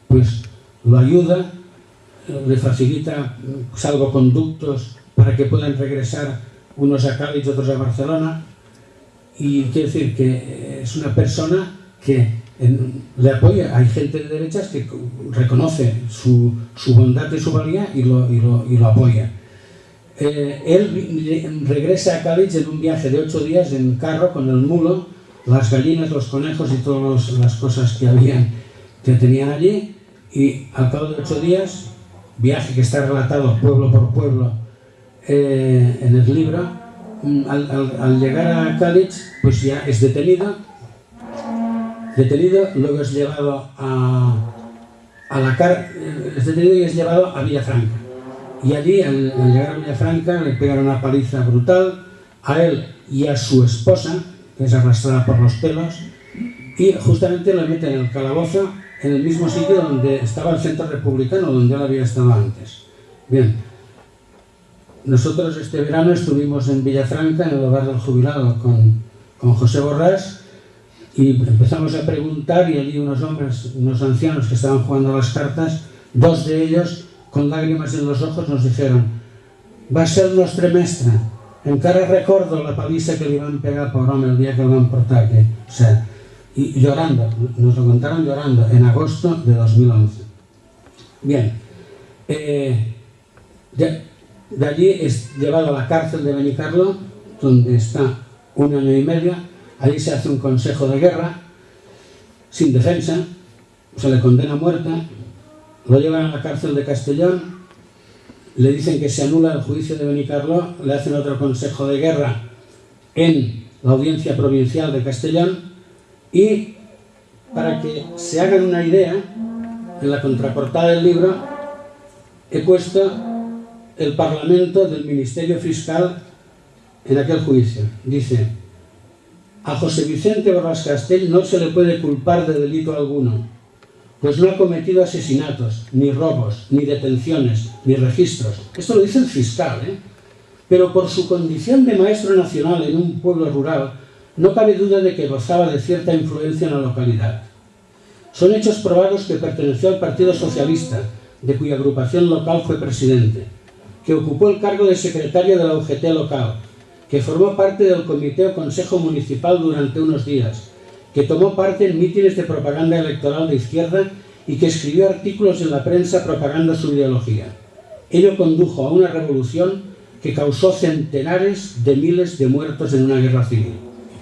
pues lo ayuda, le facilita salvoconductos para que puedan regresar unos a Cádiz y otros a Barcelona, y quiere decir que es una persona que le apoya. Hay gente de derechas que reconoce su bondad y su valía y lo apoya. Él regresa a Cádiz en un viaje de 8 días en carro con el mulo, las gallinas, los conejos y todas las cosas que tenían allí, y al cabo de 8 días, viaje que está relatado pueblo por pueblo en el libro, al llegar a Cádiz, pues ya es detenido, luego es llevado es detenido y es llevado a Villafranca. Y allí, al llegar a Villafranca, le pegan una paliza brutal a él y a su esposa, que es arrastrada por los pelos, y justamente le meten en el calabozo en el mismo sitio donde estaba el Centro Republicano, donde él había estado antes. Bien, nosotros este verano estuvimos en Villafranca, en el hogar del jubilado, con José Borrás, y empezamos a preguntar, y allí unos hombres, unos ancianos que estaban jugando a las cartas, 2 de ellos, con lágrimas en los ojos, nos dijeron: va a ser nostre mestre, encara recordo la paliza que le van pegar por home el día que lo van portar aquí. O sea, y llorando, nos lo contaron llorando, en agosto de 2011. Bien, de allí es llevado a la cárcel de Benicarló, donde está 1 año y medio. Allí se hace un consejo de guerra, sin defensa, se le condena a muerte, lo llevan a la cárcel de Castellón, le dicen que se anula el juicio de Benicarló, le hacen otro consejo de guerra en la audiencia provincial de Castellón, y para que se hagan una idea, en la contraportada del libro he puesto el Parlamento del Ministerio Fiscal en aquel juicio. Dice: a José Vicente Borrás Castell no se le puede culpar de delito alguno, pues no ha cometido asesinatos, ni robos, ni detenciones, ni registros. Esto lo dice el fiscal, ¿eh? Pero por su condición de maestro nacional en un pueblo rural, no cabe duda de que gozaba de cierta influencia en la localidad. Son hechos probados que perteneció al Partido Socialista, de cuya agrupación local fue presidente, que ocupó el cargo de secretario de la UGT local, que formó parte del comité o consejo municipal durante unos días, que tomó parte en mítines de propaganda electoral de izquierda y que escribió artículos en la prensa propagando su ideología. Ello condujo a una revolución que causó centenares de miles de muertos en una guerra civil,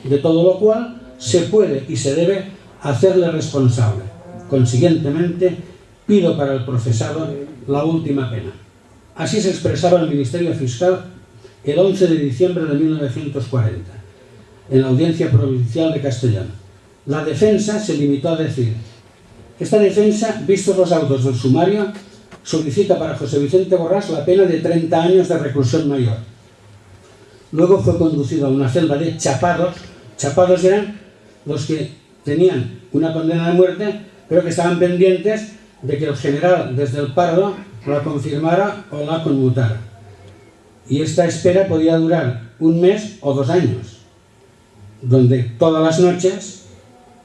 de todo lo cual se puede y se debe hacerle responsable. Consiguientemente, pido para el procesado la última pena. Así se expresaba el Ministerio Fiscal el 11 de diciembre de 1940, en la Audiencia Provincial de Castellón. La defensa se limitó a decir: esta defensa, vistos los autos del sumario, solicita para José Vicente Borrás la pena de 30 años de reclusión mayor. Luego fue conducido a una celda de chapados. Chapados eran los que tenían una condena de muerte, pero que estaban pendientes de que el general desde el Pardo la confirmara o la conmutara. Y esta espera podía durar 1 mes o 2 años, donde todas las noches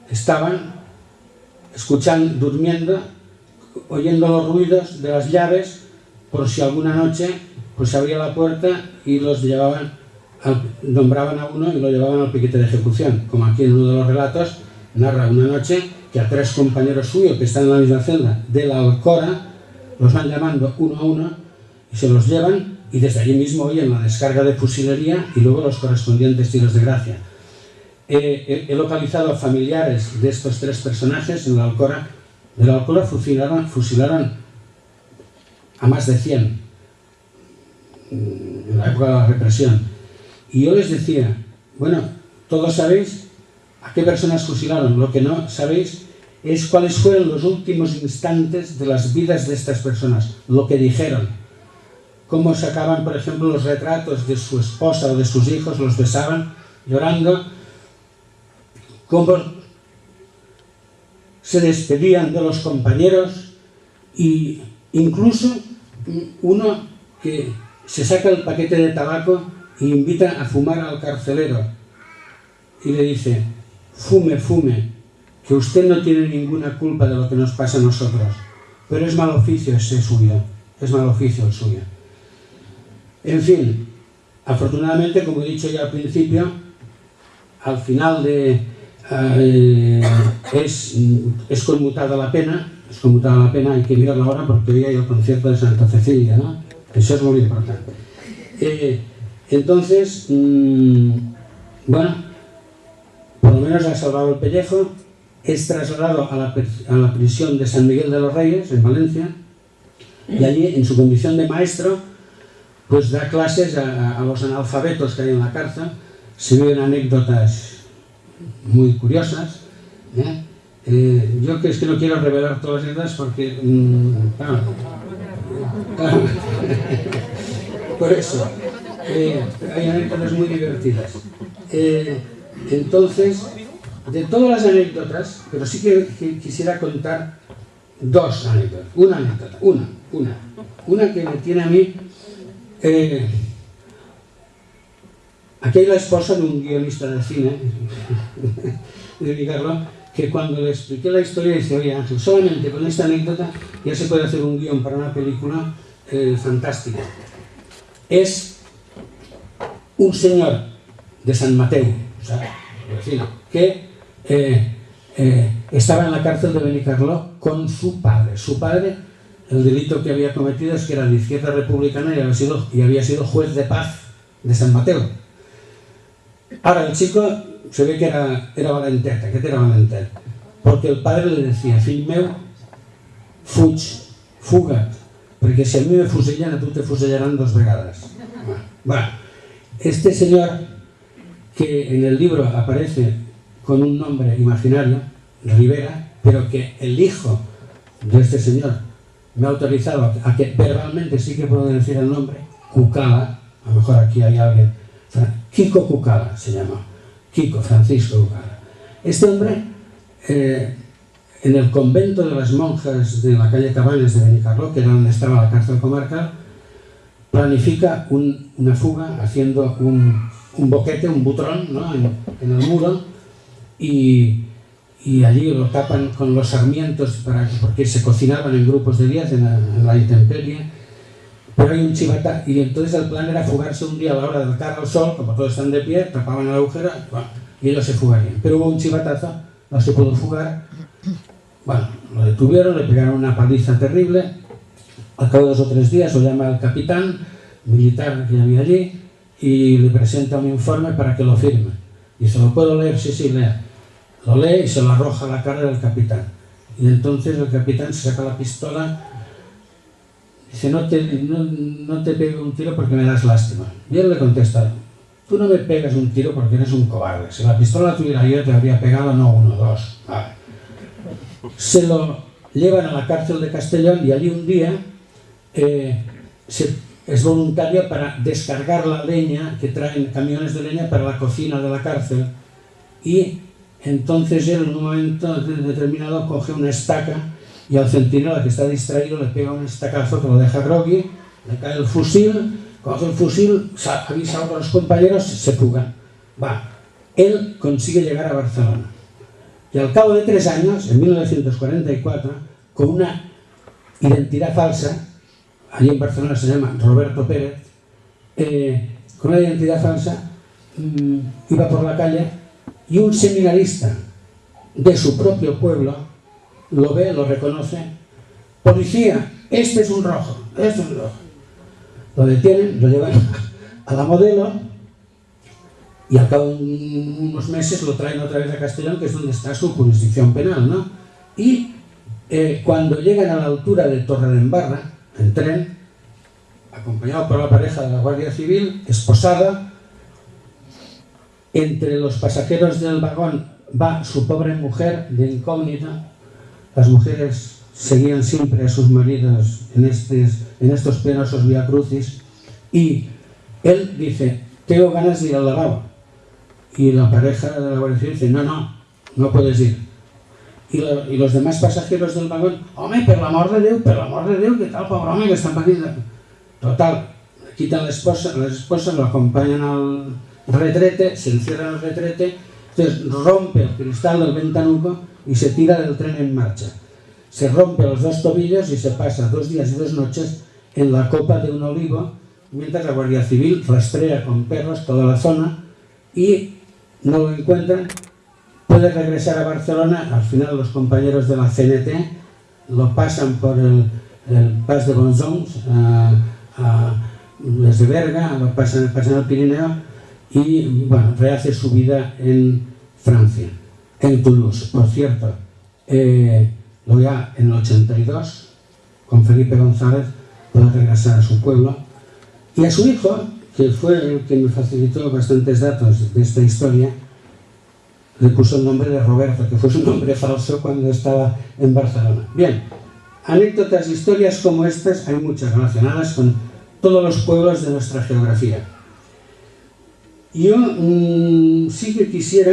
estaban escuchando, durmiendo, oyendo los ruidos de las llaves, por si alguna noche pues se abría la puerta y los llevaban, nombraban a uno y lo llevaban al piquete de ejecución. Como aquí en uno de los relatos narra una noche que a 3 compañeros suyos que están en la misma celda de la Alcora los van llamando uno a uno y se los llevan, y desde allí mismo oyen la descarga de fusilería y luego los correspondientes tiros de gracia. He localizado a familiares de estos 3 personajes en la Alcora. De la Alcora fusilaron a más de 100 en la época de la represión. Y yo les decía: bueno, todos sabéis a qué personas fusilaron, lo que no sabéis es cuáles fueron los últimos instantes de las vidas de estas personas, lo que dijeron, cómo sacaban, por ejemplo, los retratos de su esposa o de sus hijos, los besaban llorando, cómo se despedían de los compañeros, y incluso uno que se saca el paquete de tabaco e invita a fumar al carcelero y le dice: fume, fume, que usted no tiene ninguna culpa de lo que nos pasa a nosotros. pero es mal oficio ese suyo, es mal oficio el suyo. En fin, afortunadamente, como he dicho ya al principio, al final es conmutada la pena, hay que mirarla ahora porque hoy hay el concierto de Santa Cecilia, ¿no? Eso es muy importante. Entonces, bueno, por lo menos ha salvado el pellejo, es trasladado a la prisión de San Miguel de los Reyes, en Valencia, y allí, en su condición de maestro, pues da clases a los analfabetos que hay en la cárcel. Se viven anécdotas muy curiosas, ¿eh? Yo que es que no quiero revelar todas las anécdotas porque claro, por eso hay anécdotas muy divertidas. Entonces, de todas las anécdotas, pero sí que quisiera contar dos anécdotas, una que me tiene a mí. Aquí hay la esposa de un guionista de cine, de Ricardo, que cuando le expliqué la historia dice: oye Ángel, solamente con esta anécdota ya se puede hacer un guión para una película fantástica. Es un señor de San Mateo, o sea, vecino, que estaba en la cárcel de Benicarló con su padre. Su padre, el delito que había cometido es que era de izquierda republicana y había sido juez de paz de San Mateo. Ahora el chico se ve que era valentet, aquest era valentet, perquè el padre le decía: fill meu, fuga't, perquè si a mi me fusillan, a tu te fusillaran 2 vegades. Bueno, este señor, que en el libro aparece con un nombre imaginario, Rivera, pero que el hijo de este señor me ha autorizado a que verbalmente sí que puedo decir el nombre, Cucala, a lo mejor aquí hay alguien, Kiko Cucala se llama, Kiko Francisco Cucala. Este hombre, en el convento de las monjas de la calle Cabanes de Benicarló, que era donde estaba la cárcel comarcal, planifica una fuga haciendo un boquete, un butrón, ¿no? en el muro, y allí lo tapan con los sarmientos porque se cocinaban en grupos de 10 en la intemperie. Pero hay un chivata, y entonces el plan era fugarse un día a la hora del cara al sol, como todos están de pie, tapaban el agujero, bueno, y ellos se fugarían. Pero hubo un chivatazo, no se pudo fugar, bueno, lo detuvieron, le pegaron una paliza terrible. Al cabo de 2 o 3 días lo llama el capitán militar que había allí y le presenta un informe para que lo firme. Y se lo puedo leer, sí, lea. Lo lee y se lo arroja a la cara del capitán. Y entonces el capitán se saca la pistola. Dice: no te pego un tiro porque me das lástima. Y él le contesta: tú no me pegas un tiro porque eres un cobarde. Si la pistola la tuviera yo, te habría pegado no 1, 2. Vale. Se lo llevan a la cárcel de Castellón y allí un día es voluntario para descargar la leña, que traen camiones de leña para la cocina de la cárcel. Y entonces él, en un momento determinado, coge una estaca y al centinela, que está distraído, le pega un estacazo que lo deja groggy, le cae el fusil, coge el fusil, avisa a los compañeros, se fugan. Él consigue llegar a Barcelona. Y al cabo de 3 años, en 1944, con una identidad falsa, allí en Barcelona se llama Roberto Pérez, con una identidad falsa, iba por la calle y un seminarista de su propio pueblo lo ve, lo reconoce: policía, este es un rojo, este es un rojo. Lo detienen, lo llevan a la Modelo y al cabo de unos meses lo traen otra vez a Castellón, que es donde está su jurisdicción penal, ¿no? Y cuando llegan a la altura de Torredembarra, en tren, acompañado por la pareja de la Guardia Civil, esposada, entre los pasajeros del vagón va su pobre mujer de incógnita. Las mujeres seguían siempre a sus maridos en estos penosos viacrucis, y él dice: tengo ganas de ir al lavabo. Y la pareja de la Guardia Civil dice: no puedes ir. Y los demás pasajeros del vagón: home, per l'amor de Déu, que tal, pobre home, que està patint. Total, quitan las esposas, lo acompañan al retrete, se encierran al retrete, entonces rompe el cristal del ventanuco y se tira del tren en marcha. se rompe los 2 tobillos y se pasa 2 días y 2 noches en la copa de un olivo, mientras la Guardia Civil rastrea con perros toda la zona y no lo encuentran. Puede regresar a Barcelona. Al final los compañeros de la CNT lo pasan por el Pas de Bonzons desde Berga, lo pasan al Pirineo y bueno, rehace su vida en Francia, en Toulouse. Por cierto, luego ya en el 82, con Felipe González, puede regresar a su pueblo, y a su hijo, que fue el que me facilitó bastantes datos de esta historia, le puso el nombre de Roberto, que fue su nombre falso cuando estaba en Barcelona. Bien, anécdotas, historias como estas hay muchas relacionadas con todos los pueblos de nuestra geografía. Yo sí que quisiera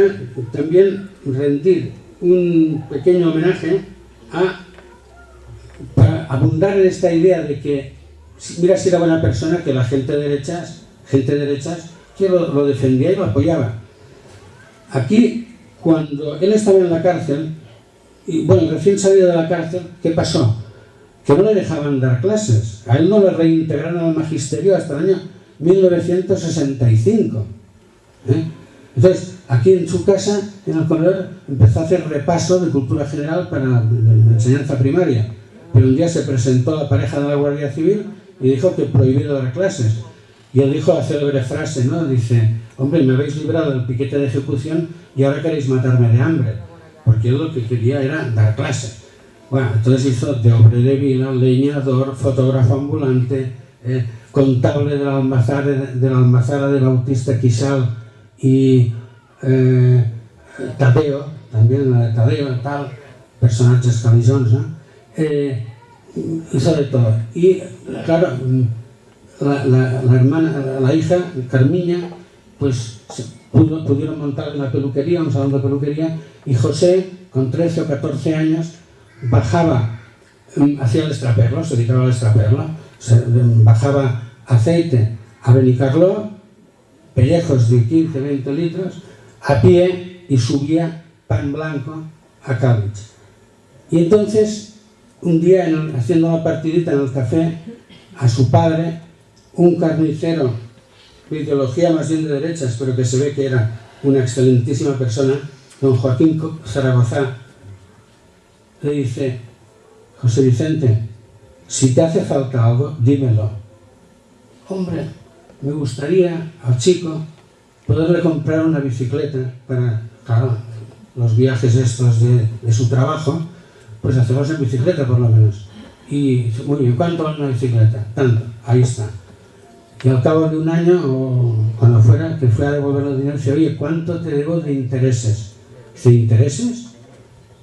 también rendir un pequeño homenaje para abundar en esta idea de que, mira si era buena persona, que la gente de derechas que lo defendía y lo apoyaba. Aquí, cuando él estaba en la cárcel, y bueno, recién salido de la cárcel, ¿qué pasó? Que no le dejaban dar clases. A él no le reintegraron al magisterio hasta el año 1965. Entonces, aquí en su casa, en el comedor, empezó a hacer repaso de cultura general para la enseñanza primaria. Pero un día se presentó la pareja de la Guardia Civil y dijo que prohibido dar clases. Y él dijo la célebre frase, ¿no? Dice: hombre, me habéis librado del piquete de ejecución y ahora queréis matarme de hambre. Porque él lo que quería era dar clases. Bueno, entonces hizo de obre de vila, leñador, fotógrafo ambulante, contable de la almazara de Bautista Quixal y Tadeo, también la de Tadeo, tal, personajes calisons, ¿no? Hizo de todo. Y claro, la hija, Carmiña, pues pudieron montar una peluquería, un salón de peluquería, y José, con 13 o 14 años, bajaba hacia el extraperlo, se dedicaba al extraperlo, bajaba aceite a Benicarló, pellejos de 15-20 litros, a pie, y subía pan blanco a Cádiz. Y entonces, un día, haciendo una partidita en el café, a su padre, un carnicero de ideología más bien de derechas, pero que se ve que era una excelentísima persona, don Joaquín Zaragoza, le dice: José Vicente, si te hace falta algo, dímelo. Hombre, me gustaría al chico poderle comprar una bicicleta para, claro, los viajes estos de su trabajo, pues hacerlos en bicicleta por lo menos. Y muy bien, ¿cuánto vale una bicicleta? Tanto, ahí está. Y al cabo de un año, o cuando fuera, que fue a devolver el dinero, dice: oye, ¿cuánto te debo de intereses? Dice: ¿intereses?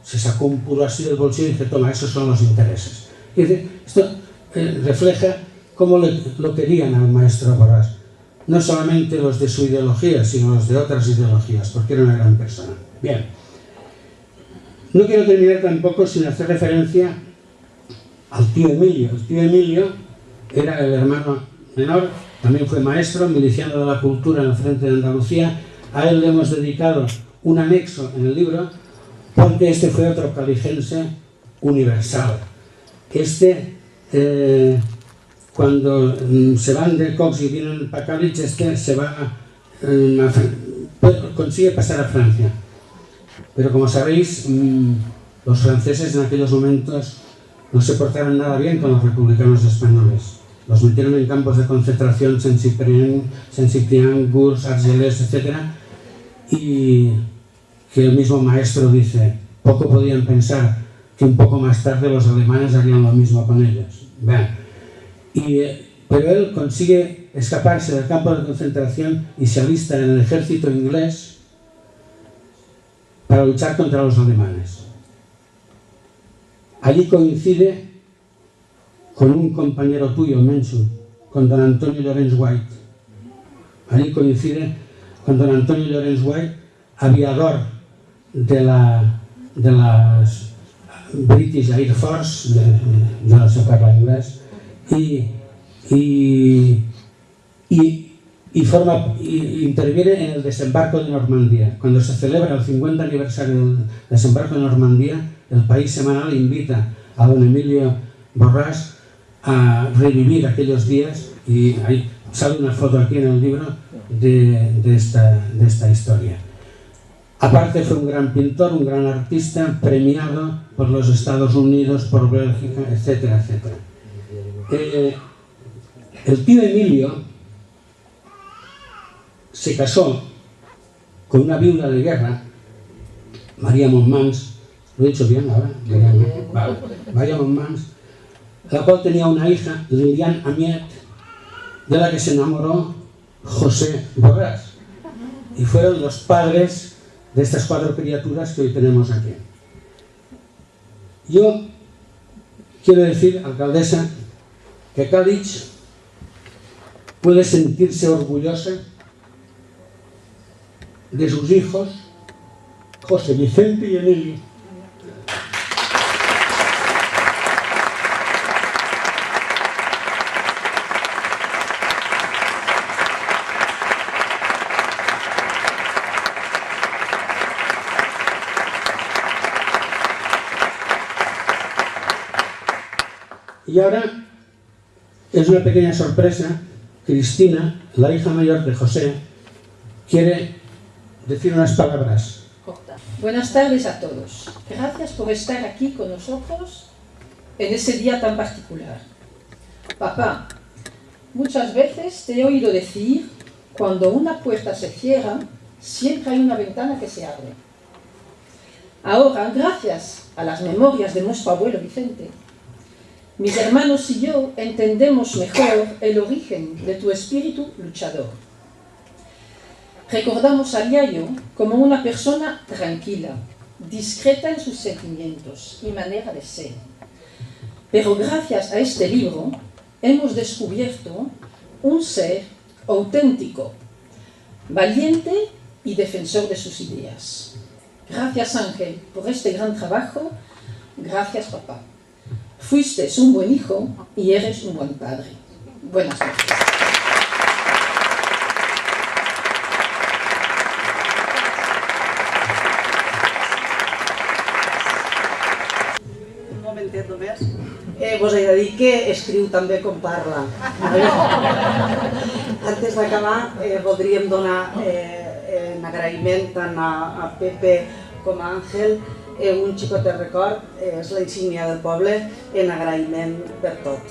Se sacó un puro así del bolsillo y dice: toma, esos son los intereses. Y dice, esto refleja cómo lo querían al maestro Borràs. No solamente los de su ideología, sino los de otras ideologías, porque era una gran persona. Bien. No quiero terminar tampoco sin hacer referencia al tío Emilio. El tío Emilio era el hermano menor, también fue maestro, miliciano de la cultura en el Frente de Andalucía. A él le hemos dedicado un anexo en el libro, porque este fue otro caligense universal. Cuando se van de Cox y vienen para Cádiz, se va consigue pasar a Francia. Pero como sabéis, los franceses en aquellos momentos no se portaron nada bien con los republicanos españoles. Los metieron en campos de concentración, Saint-Cyprien, Gurs, Argelès, etc. Y que el mismo maestro dice: poco podían pensar que un poco más tarde los alemanes harían lo mismo con ellos. Pero él consigue escaparse del campo de concentración y se alista en el ejército inglés para luchar contra los alemanes. Allí coincide con un compañero tuyo, Menchu, con don Antonio Llorens White. Allí coincide con don Antonio Llorens White, aviador de las British Air Force, yo no sé hablar inglés, interviene en el desembarco de Normandía. Cuando se celebra el 50 aniversario del desembarco de Normandía, el País Semanal invita a don Emilio Borràs a revivir aquellos días, y ahí sale una foto aquí en el libro de esta historia. Aparte fue un gran pintor, un gran artista, premiado por los Estados Unidos, por Bélgica, etcétera, etcétera. El tío Emilio se casó con una viuda de guerra, María Montmans, ¿lo he dicho bien ahora? María Montmans, la cual tenía una hija, Liliane Amiet, de la que se enamoró José Borràs, y fueron los padres de estas 4 criaturas que hoy tenemos aquí. Yo quiero decir, alcaldesa, que Cádiz puede sentirse orgullosa de sus hijos, José Vicente y Emilio. Y ahora es una pequeña sorpresa. Cristina, la hija mayor de José, quiere decir unas palabras. Buenas tardes a todos. Gracias por estar aquí con nosotros en ese día tan particular. Papá, muchas veces te he oído decir, cuando una puerta se cierra, siempre hay una ventana que se abre. Ahora, gracias a las memorias de nuestro abuelo Vicente, mis hermanos y yo entendemos mejor el origen de tu espíritu luchador. Recordamos a Yayo como una persona tranquila, discreta en sus sentimientos y manera de ser. Pero gracias a este libro hemos descubierto un ser auténtico, valiente y defensor de sus ideas. Gracias, Ángel, por este gran trabajo. Gracias, papá. Fuiste un buen hijo y eres un buen padre. Buenas noches. Un momentet només. Vos he de dir que escriu també com parla. Antes d'acabar, voldríem donar en agraïment tant a Pepe com a Àngel un xicotet record, és la insígnia del poble, en agraïment per tot.